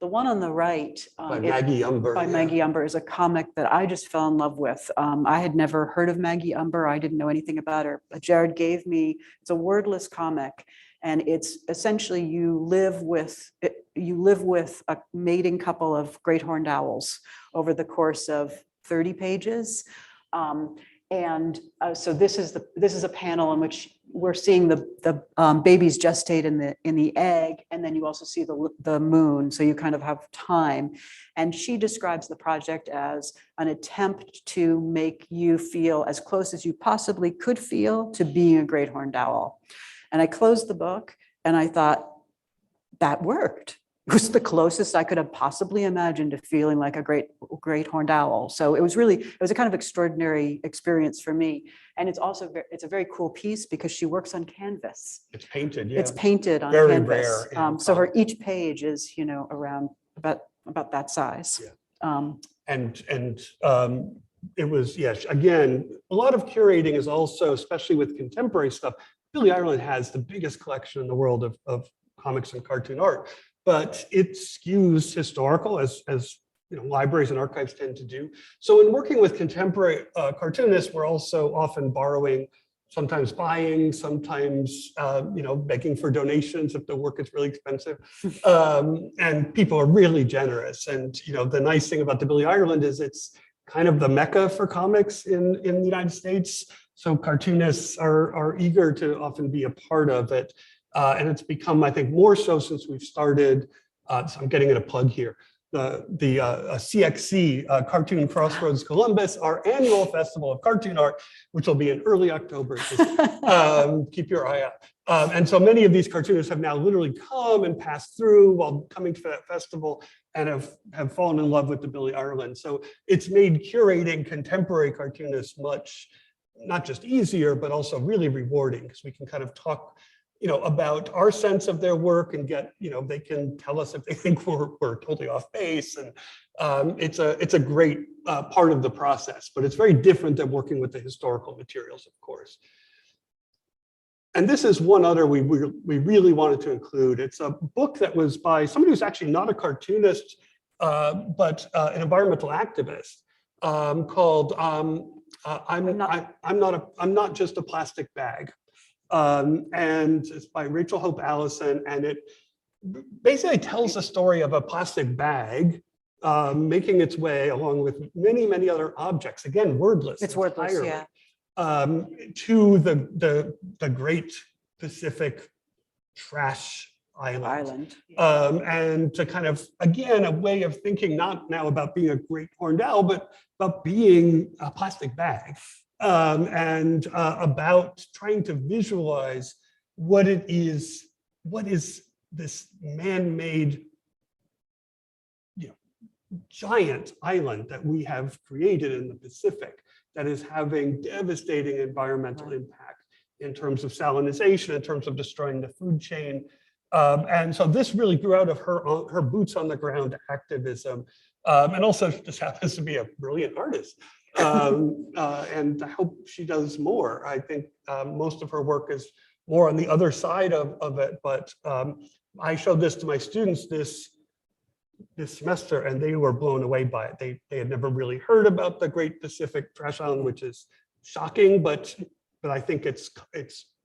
[SPEAKER 3] The one on the right
[SPEAKER 2] by Maggie
[SPEAKER 3] Umber is a comic that I just fell in love with. I had never heard of Maggie Umber. I didn't know anything about her. Jared gave me, it's a wordless comic. And it's essentially you live with a mating couple of great horned owls over the course of 30 pages. So this is a panel in which we're seeing the babies gestate in the egg, and then you also see the moon. So you kind of have time. And she describes the project as an attempt to make you feel as close as you possibly could feel to being a great horned owl. And I closed the book and I thought, that worked. It was the closest I could have possibly imagined to feeling like a great horned owl. So it was a kind of extraordinary experience for me. And it's a very cool piece because she works on canvas.
[SPEAKER 2] It's painted, yeah.
[SPEAKER 3] It's painted on
[SPEAKER 2] very
[SPEAKER 3] canvas.
[SPEAKER 2] Rare.
[SPEAKER 3] So each page is, around about that size.
[SPEAKER 2] Yeah. It was, again, a lot of curating is also, especially with contemporary stuff, Billie Ireland has the biggest collection in the world of comics and cartoon art, but it skews historical as libraries and archives tend to do. So in working with contemporary cartoonists, we're also often borrowing, sometimes buying, sometimes begging for donations if the work is really expensive. And people are really generous. And the nice thing about the Billy Ireland is it's kind of the mecca for comics in the United States. So cartoonists are eager to often be a part of it. And it's become, I think, more so since we've started, so I'm getting in a plug here, the CXC, Cartoon Crossroads Columbus, our annual festival of cartoon art, which will be in early October. Keep your eye out. And so many of these cartoonists have now literally come and passed through while coming to that festival and have fallen in love with the Billy Ireland. So it's made curating contemporary cartoonists much, not just easier, but also really rewarding, because we can kind of talk about our sense of their work and get, they can tell us if they think we're totally off base. And it's a great part of the process, but it's very different than working with the historical materials, of course. And this is one other we really wanted to include. It's a book that was by somebody who's actually not a cartoonist, but an environmental activist, called I'm Not Just a Plastic Bag. And it's by Rachel Hope Allison, and it basically tells the story of a plastic bag making its way along with many, many other objects. Again, wordless.
[SPEAKER 3] It's wordless,
[SPEAKER 2] entirely,
[SPEAKER 3] yeah.
[SPEAKER 2] To the great Pacific trash island. And to kind of, again, a way of thinking not now about being a great horned owl, but about being a plastic bag. And about trying to visualize what is this man-made giant island that we have created in the Pacific that is having devastating environmental impact in terms of salinization, in terms of destroying the food chain. And so this really grew out of her boots on the ground activism, and also just happens to be a brilliant artist. And I hope she does more. I think most of her work is more on the other side of it, but I showed this to my students this semester, and they were blown away by it. They had never really heard about the Great Pacific Trash Island, which is shocking, but I think it's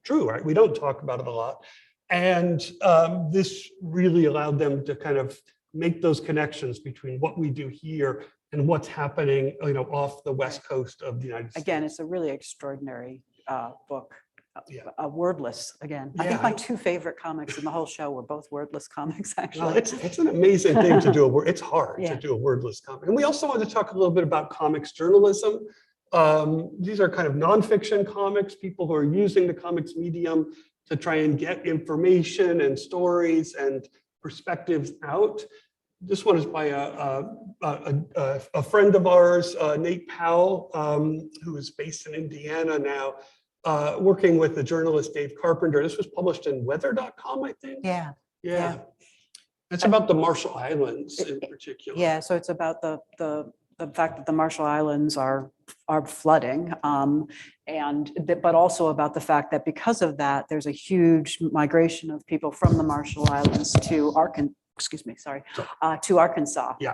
[SPEAKER 2] true, right? We don't talk about it a lot. And this really allowed them to kind of make those connections between what we do here and what's happening, off the west coast of the United States.
[SPEAKER 3] Again, it's a really extraordinary book. Wordless again.
[SPEAKER 2] Yeah.
[SPEAKER 3] I think my two favorite comics in the whole show were both wordless comics, actually.
[SPEAKER 2] Well, it's an amazing thing to do. It's hard to do a wordless comic. And we also want to talk a little bit about comics journalism. These are kind of nonfiction comics, people who are using the comics medium to try and get information and stories and perspectives out. This one is by a friend of ours, Nate Powell, who is based in Indiana now, working with the journalist Dave Carpenter. This was published in weather.com, I think.
[SPEAKER 3] Yeah.
[SPEAKER 2] It's about the Marshall Islands in particular.
[SPEAKER 3] Yeah, so it's about the fact that the Marshall Islands are flooding, but also about the fact that because of that, there's a huge migration of people from the Marshall Islands to Arkansas. To Arkansas.
[SPEAKER 2] Yeah.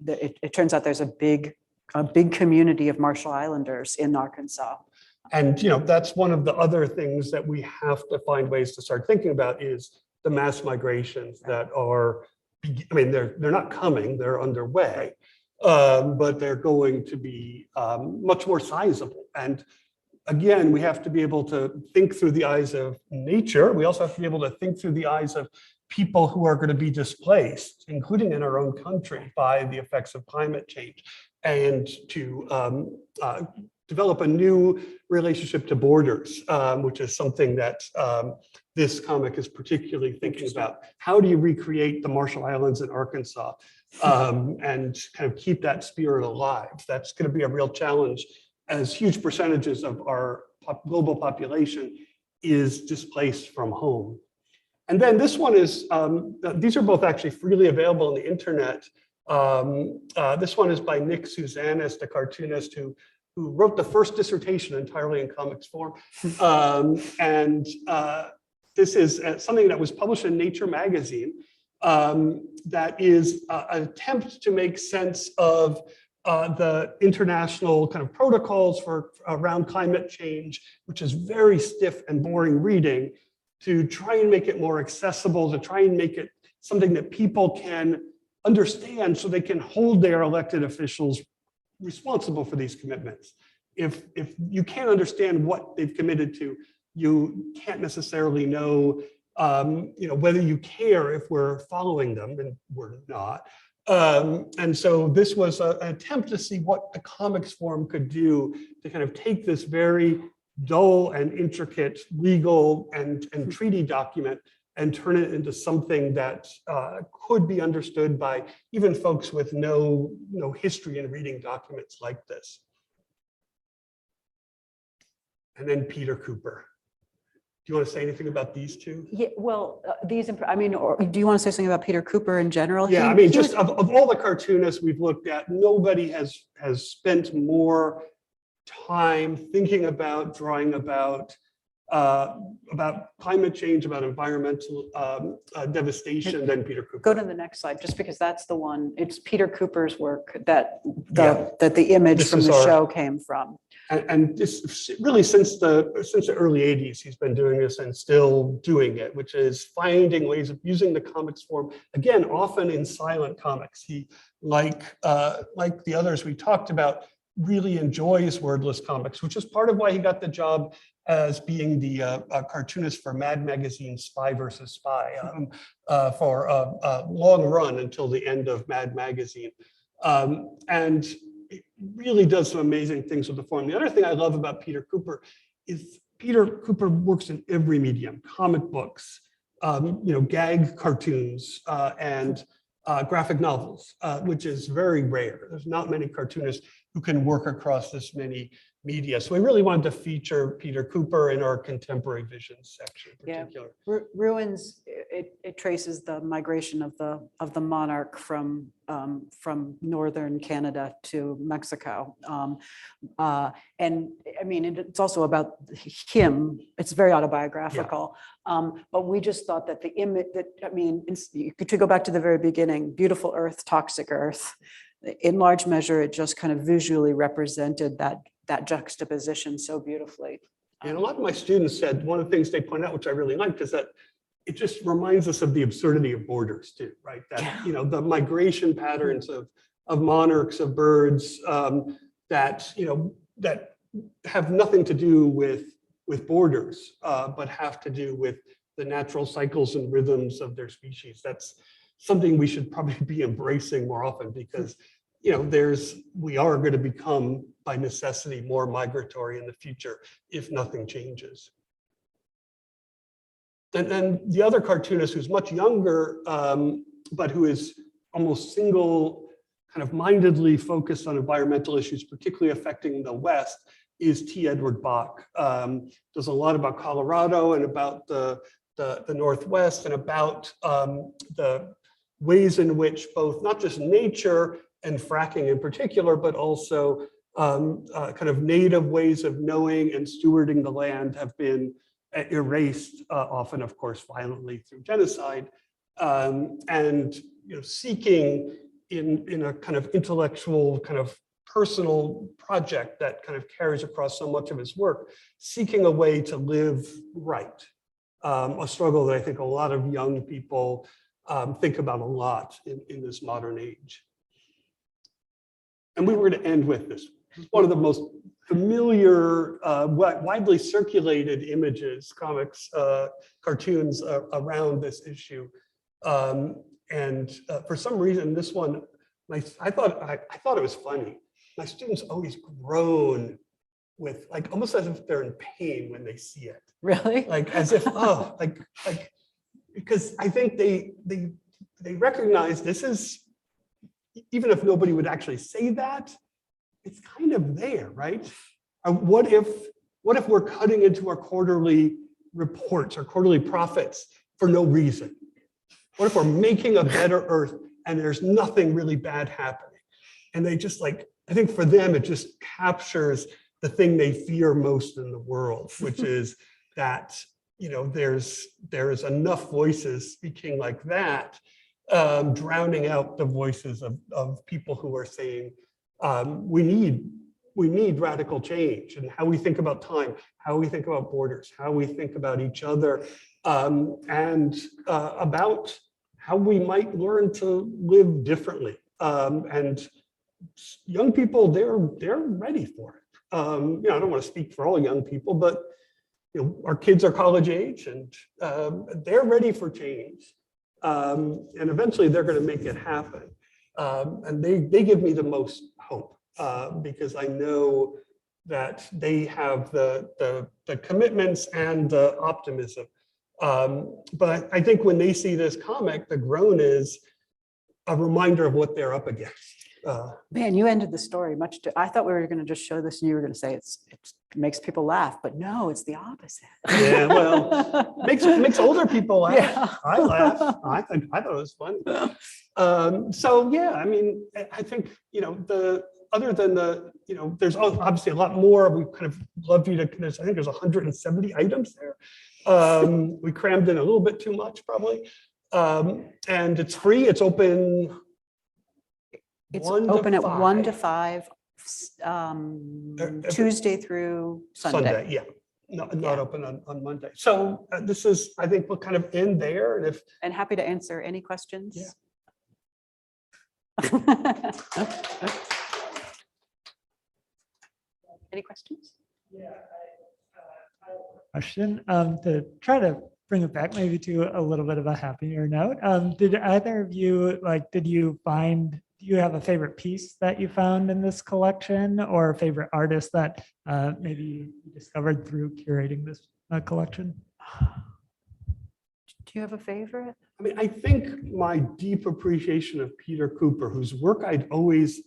[SPEAKER 3] It turns out there's a big community of Marshall Islanders in Arkansas.
[SPEAKER 2] And that's one of the other things that we have to find ways to start thinking about is the mass migrations that are, they're not coming, they're underway, but they're going to be much more sizable. And again, we have to be able to think through the eyes of nature. We also have to be able to think through the eyes of people who are going to be displaced, including in our own country, by the effects of climate change, and to develop a new relationship to borders, which is something that this comic is particularly thinking about. How do you recreate the Marshall Islands in Arkansas and kind of keep that spirit alive? That's going to be a real challenge, as huge percentages of our global population is displaced from home. And then this one is, these are both actually freely available on the internet. This one is by Nick Suzanis, the cartoonist who wrote the first dissertation entirely in comics form. And this is something that was published in Nature magazine that is an attempt to make sense of the international kind of protocols for around climate change, which is very stiff and boring reading, to try and make it more accessible, to try and make it something that people can understand so they can hold their elected officials responsible for these commitments. If you can't understand what they've committed to, you can't necessarily know, whether you care if we're following them, and we're not. And so this was an attempt to see what the comics form could do to kind of take this very dull and intricate legal and treaty document and turn it into something that could be understood by even folks with no history in reading documents like this. And then Peter Kuper. Do you want to say anything about these two?
[SPEAKER 3] Yeah, well, or do you want to say something about Peter Kuper in general?
[SPEAKER 2] Yeah, I mean, just of all the cartoonists we've looked at, nobody has spent more time thinking about, drawing about climate change, about environmental devastation than Peter Kuper.
[SPEAKER 3] Go to the next slide, just because that's the one. It's Peter Kuper's work that the image from the show came from.
[SPEAKER 2] And this really since the early 80s, he's been doing this and still doing it, which is finding ways of using the comics form, again, often in silent comics. He, like the others we talked about, really enjoys wordless comics, which is part of why he got the job as being the cartoonist for Mad Magazine's Spy versus Spy for a long run until the end of Mad Magazine. And it really does some amazing things with the form. The other thing I love about Peter Kuper is Peter Kuper works in every medium: comic books, gag cartoons, and graphic novels, which is very rare. There's not many cartoonists who can work across this many media. So we really wanted to feature Peter Kuper in our contemporary visions section in particular.
[SPEAKER 3] Yeah. Ruins, it traces the migration of the monarch from northern Canada to Mexico. And I mean, it's also about him. It's very autobiographical. Yeah. But we just thought that the image to go back to the very beginning, beautiful Earth, toxic Earth, in large measure, it just kind of visually represented that juxtaposition so beautifully.
[SPEAKER 2] And a lot of my students said one of the things they point out, which I really liked, is that it just reminds us of the absurdity of borders too, right? That the migration patterns of monarchs, of birds, that have nothing to do with borders, but have to do with the natural cycles and rhythms of their species. That's something we should probably be embracing more often, because we are going to become by necessity more migratory in the future if nothing changes. And then the other cartoonist who's much younger, but who is almost single kind of mindedly focused on environmental issues, particularly affecting the West, is T. Edward Bach. Does a lot about Colorado and about the Northwest, and about the ways in which both not just nature and fracking in particular, but also kind of native ways of knowing and stewarding the land have been erased, often, of course, violently through genocide, and seeking in a kind of intellectual, kind of personal project that kind of carries across so much of his work, seeking a way to live right, a struggle that I think a lot of young people think about a lot in this modern age. And we were going to end with this. One of the most familiar, widely circulated images, comics, cartoons around this issue. And for some reason, this one, I thought it was funny. My students always groan with, like, almost as if they're in pain when they see it.
[SPEAKER 3] Really?
[SPEAKER 2] Like as if, because I think they recognize this is, even if nobody would actually say that, it's kind of there, right? What if we're cutting into our quarterly reports, our quarterly profits for no reason? What if we're making a better Earth and there's nothing really bad happening? And they just, like, I think for them, it just captures the thing they fear most in the world, which is that there is enough voices speaking like that, drowning out the voices of people who are saying, we need radical change in how we think about time, how we think about borders, how we think about each other, and about how we might learn to live differently. And young people, they're ready for it. I don't want to speak for all young people, but our kids are college age, and they're ready for change. And eventually they're going to make it happen. And they give me the most hope, because I know that they have the commitments and the optimism. But I think when they see this comic, the groan is a reminder of what they're up against.
[SPEAKER 3] Man, you ended the story much too. I thought we were going to just show this and you were going to say it makes people laugh, but no, it's the opposite.
[SPEAKER 2] Yeah, well, makes older people laugh.
[SPEAKER 3] Yeah.
[SPEAKER 2] I laugh. I thought it was funny. So yeah, I mean, I think other than there's obviously a lot more. We kind of love you to. I think there's 170 items there. We crammed in a little bit too much, probably. And it's free. It's open.
[SPEAKER 3] It's open at 1 to 5, Tuesday through Sunday.
[SPEAKER 2] Yeah. Not open on Monday. So this is, I think we'll kind of end there.
[SPEAKER 3] And happy to answer any questions.
[SPEAKER 2] Yeah.
[SPEAKER 3] Any questions?
[SPEAKER 1] Yeah, I have a question to try to bring it back maybe to a little bit of a happier note. Did either of you, do you have a favorite piece that you found in this collection, or a favorite artist that maybe you discovered through curating this collection?
[SPEAKER 3] Do you have a favorite?
[SPEAKER 2] I mean, I think my deep appreciation of Peter Kuper, whose work I'd always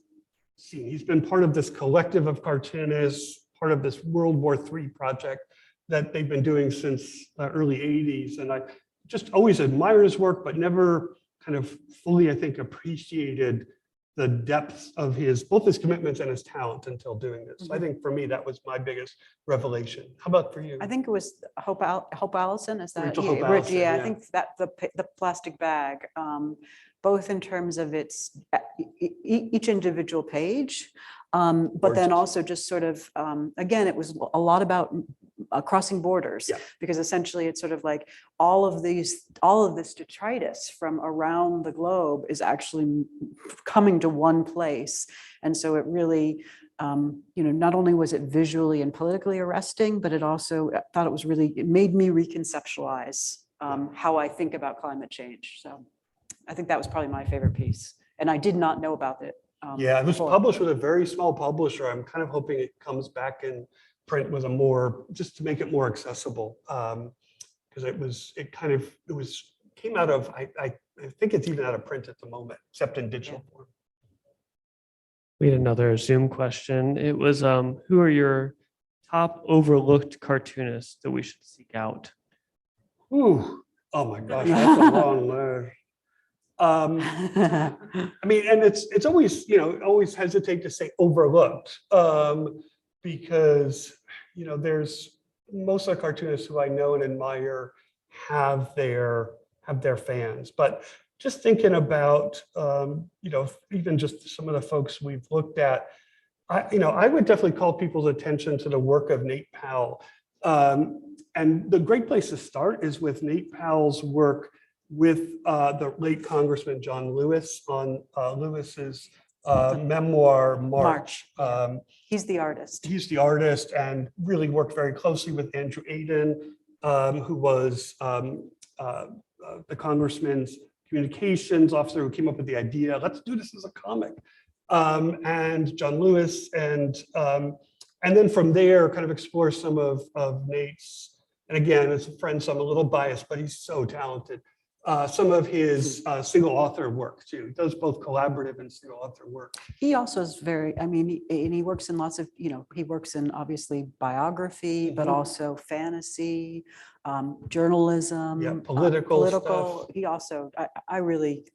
[SPEAKER 2] seen. He's been part of this collective of cartoonists, part of this World War III project that they've been doing since the early 80s. And I just always admired his work, but never kind of fully, I think, appreciated the depth of both his commitments and his talent until doing this. So I think for me, that was my biggest revelation. How about for you?
[SPEAKER 3] I think it was Hope Allison. Is that?
[SPEAKER 2] Rachel Hope Allison,
[SPEAKER 3] Yeah,
[SPEAKER 2] yeah.
[SPEAKER 3] I think that the plastic bag, both in terms of its each individual page, but then
[SPEAKER 2] Gorgeous.
[SPEAKER 3] also just sort of, again, it was a lot about crossing borders,
[SPEAKER 2] Yeah.
[SPEAKER 3] because essentially it's sort of like all of this detritus from around the globe is actually coming to one place. And so it really, not only was it visually and politically arresting, but it also, I thought it made me reconceptualize how I think about climate change. So I think that was probably my favorite piece. And I did not know about it.
[SPEAKER 2] Yeah, it was
[SPEAKER 3] before.
[SPEAKER 2] published with a very small publisher. I'm kind of hoping it comes back in print with just to make it more accessible. Because it came out of, I think it's even out of print at the moment, except in digital form.
[SPEAKER 4] We had another Zoom question. It was, who are your top overlooked cartoonists that we should seek out?
[SPEAKER 2] Ooh, oh my gosh, that's a long list. I mean, and it's always, always hesitate to say overlooked, because, there's most of the cartoonists who I know and admire have their fans, but just thinking about, even just some of the folks we've looked at, I would definitely call people's attention to the work of Nate Powell. And the great place to start is with Nate Powell's work with the late Congressman John Lewis on Lewis's memoir, March.
[SPEAKER 3] He's the artist.
[SPEAKER 2] He's the artist and really worked very closely with Andrew Aden, who was the congressman's communications officer who came up with the idea, let's do this as a comic. And John Lewis, and then from there kind of explore some of Nate's, and again, as a friend, so I'm a little biased, but he's so talented. Some of his single author work too. He does both collaborative and single author work.
[SPEAKER 3] He also is he works in lots of, he works in obviously biography, but also fantasy, journalism,
[SPEAKER 2] Yeah, political stuff.
[SPEAKER 3] He also, I really,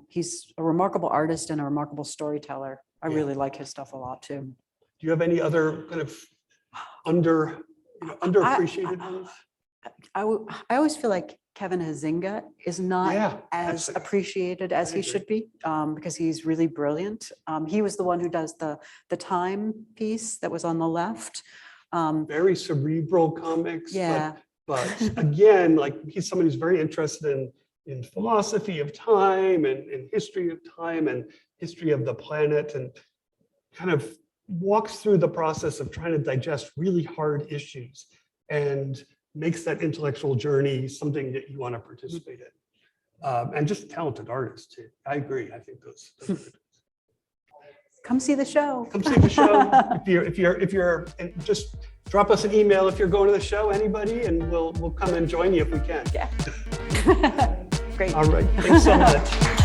[SPEAKER 3] he's a remarkable artist and a remarkable storyteller. I really like his stuff a lot too.
[SPEAKER 2] Do you have any other kind of underappreciated ones?
[SPEAKER 3] I always feel like Kevin Hazinga is not
[SPEAKER 2] Yeah,
[SPEAKER 3] as
[SPEAKER 2] that's-
[SPEAKER 3] appreciated as
[SPEAKER 2] I
[SPEAKER 3] he
[SPEAKER 2] agree.
[SPEAKER 3] should be, because he's really brilliant. He was the one who does the time piece that was on the left.
[SPEAKER 2] Very cerebral comics.
[SPEAKER 3] Yeah.
[SPEAKER 2] But again, like he's someone who's very interested in philosophy of time and history of time and history of the planet, and kind of walks through the process of trying to digest really hard issues and makes that intellectual journey something that you want to participate in. And just talented artist too. I agree. I think those are good.
[SPEAKER 3] Come see the show.
[SPEAKER 2] Come see the show. If you're and just drop us an email if you're going to the show, anybody, and we'll come and join you if we can.
[SPEAKER 3] Yeah. Great.
[SPEAKER 2] All right. Thanks so much.